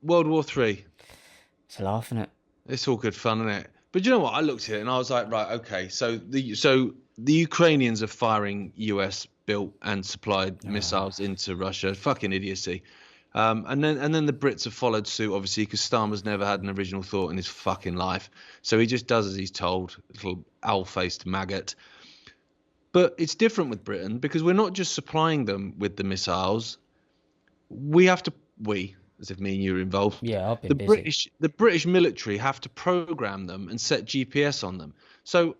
World War Three. It's laughing at. It's all good fun, isn't it? But you know what? I looked at it and I was like, right, okay. So the Ukrainians are firing US built and supplied Oh, missiles into Russia. Fucking idiocy. And then the Brits have followed suit, obviously, because Starmer's never had an original thought in his fucking life. So he just does as he's told, little owl-faced maggot. But it's different with Britain because we're not just supplying them with the missiles. We have to, as if me and you are involved, yeah, I've the been busy. British military have to program them and set GPS on them. So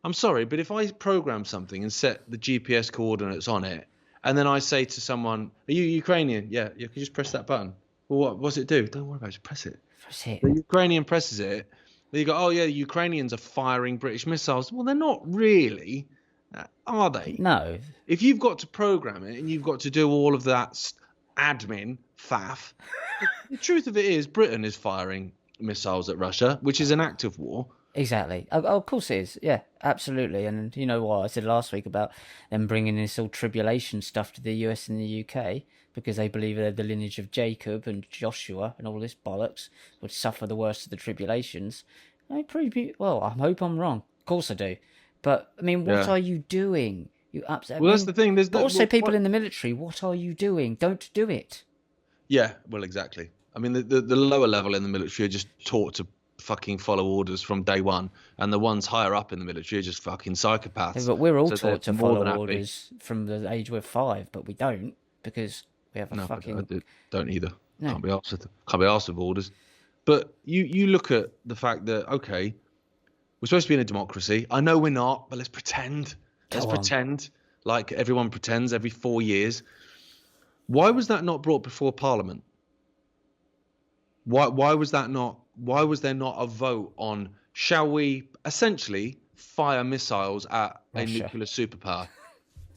I'm sorry, but if I program something and set the GPS coordinates on it, and then I say to someone, "Are you Ukrainian?" Yeah, you can just press that button. Well, what's it do? Don't worry about it, just press it. That's it. The Ukrainian presses it. Then you go, "Oh yeah, the Ukrainians are firing British missiles." Well, they're not really, are they? No, If you've got to program it and you've got to do all of that admin faff, the truth of it is Britain is firing missiles at Russia, which is an act of war. exactly. Of course it is. Yeah, absolutely. And you know what I said last week about them bringing this all tribulation stuff to the US and the UK because they believe they're the lineage of Jacob and Joshua and all this bollocks would suffer the worst of the tribulations. I pretty well. I hope I'm wrong. Of course I do. But I mean, what Yeah. are you doing? You upset. I Well, that's mean, the thing. There's but no, also people what? in the military. What are you doing? Don't do it. Yeah. Well, exactly. I mean, the lower level in the military are just taught to fucking follow orders from day one, and the ones higher up in the military are just fucking Yeah, psychopaths. but we're all So they're taught to more follow than happy. orders from the age we're 5, but we don't because we have a No, I fucking don't either. no. Can't be asked with orders. But you look at the fact that okay, we're supposed to be in a democracy. I know we're not, but let's pretend. Let's Go on. pretend like everyone pretends every 4 years. Why was that not brought before Parliament? Why was that not? Why was there not a vote on shall we essentially fire missiles at a Russia. nuclear superpower?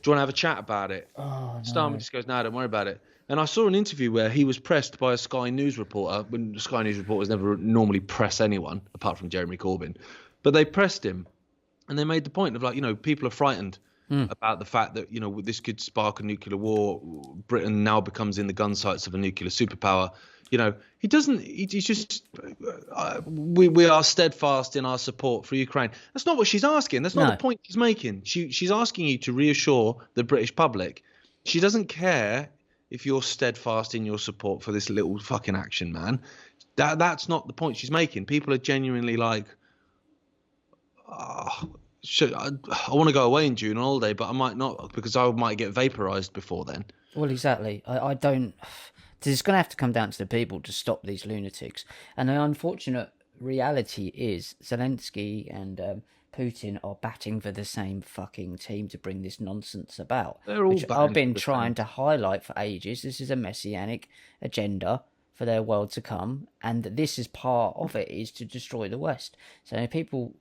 Do you want to have a chat about it? Oh Starmer no. just goes, no, don't worry about it. And I saw an interview where he was pressed by a Sky News reporter, when the Sky News reporters never normally press anyone apart from Jeremy Corbyn, but they pressed him, and they made the point of like, people are frightened Mm. about the fact that this could spark a nuclear war. Britain now becomes in the gun sights of a nuclear superpower. He doesn't. He's just. We are steadfast in our support for Ukraine. That's not what she's asking. That's not the No. point she's making. She's asking you to reassure the British public. She doesn't care if you're steadfast in your support for this little fucking action man. That's not the point she's making. People are genuinely like, oh, I want to go away in June on holiday, but I might not because I might get vaporized before then. Well, exactly. I don't. It's going to have to come down to the people to stop these lunatics. And the unfortunate reality is Zelensky and Putin are batting for the same fucking team to bring this nonsense about, They're all which I've batting for been the trying same. to highlight for ages. This is a messianic agenda for their world to come, and this is part of it is to destroy the West. So people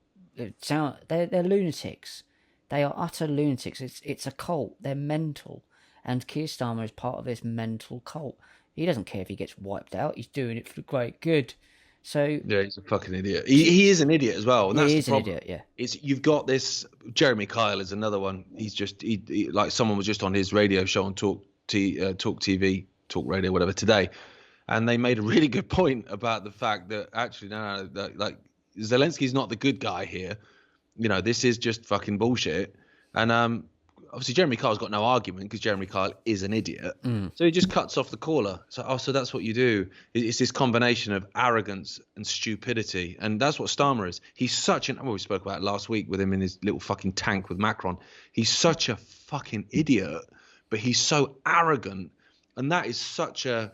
sound they're lunatics. They are utter lunatics. It's a cult. They're mental, and Keir Starmer is part of this mental cult. He doesn't care if he gets wiped out. He's doing it for the great good. So Yeah, he's a fucking idiot. He is an idiot as well, and yeah, that's he the is an problem. idiot. Yeah. Is you've got this Jeremy Kyle is another one. He's just like someone was just on his radio show on Talk TV, Talk Radio, whatever today, and they made a really good point about the fact that actually no, that, like Zelensky's not the good guy here. This is just fucking bullshit. And obviously Jeremy Kyle's got no argument because Jeremy Kyle is an idiot. Mm. So he just cuts off the caller. So that's what you do. It's this combination of arrogance and stupidity, and that's what Starmer is. He's such an. Well, we spoke about it last week with him in his little fucking tank with Macron. He's such a fucking idiot, but he's so arrogant, and that is such a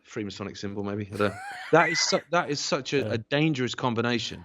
Freemasonic symbol, maybe. I don't know. That is such a dangerous combination.